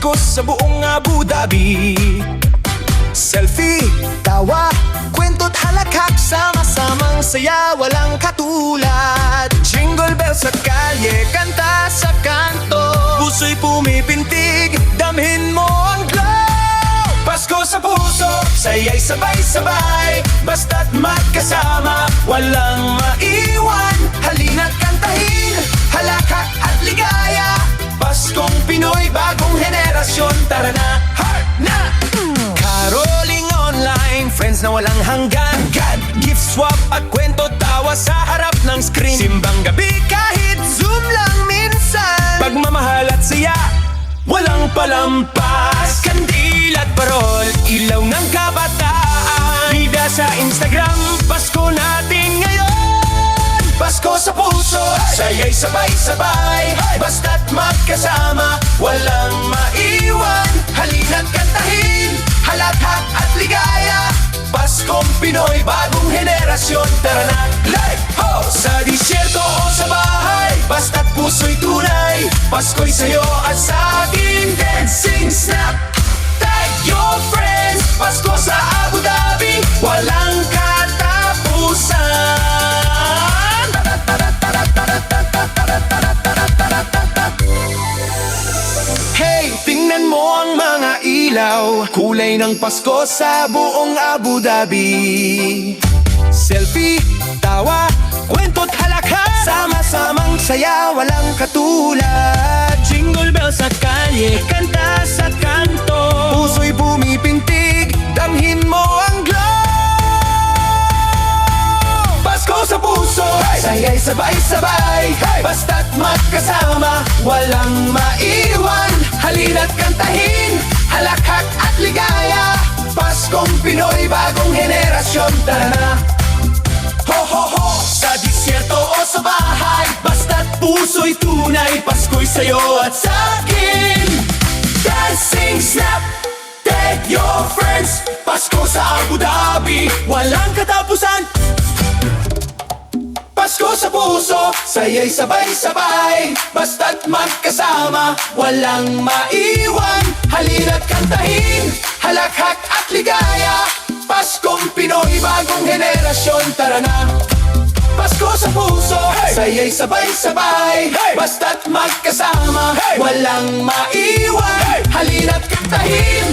Pasko sa buong Abu Dhabi. Selfie, tawa, kwento't halakhak, sama-samang saya, walang katulad. Jingle bells sa kalye, kanta sa kanto, puso'y pumipintig, damhin mo ang glow. Pasko sa puso, saya'y sabay-sabay, basta't magkasama, walang maiwan. Halina't kantahin, halakhak at ligaya. Paskong Pinoy, bagong henerasyon, tara na, heart na! Caroling online, friends na walang hanggan, gift swap at kwento, tawa sa harap ng screen. Simbang gabi kahit Zoom lang minsan, pagmamahal at saya, walang palampas. Kandil at parol, ilaw ng kabataan, bida sa Instagram, Pasko natin ngayon. Pasko sa puso, saya'y sabay-sabay, basta't magkasama, walang maiwan. Halina't kantahin, halakhak at ligaya. Paskong Pinoy, bagong henerasyon, tara na, live ho! Sa disyerto o sa bahay, basta't puso'y tunay, Pasko'y sa'yo at sa akin. Dancing snap, tag your friends, Pasko sa Abu Dhabi, walang katapusan. Hey, tingnan mo ang mga ilaw, kulay ng Pasko sa buong Abu Dhabi. Selfie, tawa, kwento't halakhak, sama-samang saya, walang katulad. Jingle bells sa kalye, kanta sa kanto, puso'y pumipintig, damhin mo ang glow. Pasko sa puso, saya'y sabay-sabay, basta't magkasama, walang maiwan. Halina't kantahin, halakhak at ligaya. Paskong Pinoy, bagong henerasyon, tara na. Ho ho ho, sa disyerto o sa bahay, basta't puso'y tunay, Pasko'y sa'yo at sa'kin. Dancing snap, tag your friends, Pasko sa Abu Dhabi, walang katapusan. Pasko sa puso, saya'y sabay-sabay, basta't magkasama, walang maiwan. Halina't kantahin, halakhak at ligaya. Paskong Pinoy, bagong henerasyon, tara na. Pasko sa puso, saya'y sabay-sabay, basta't magkasama, walang maiwan. Halina't kantahin,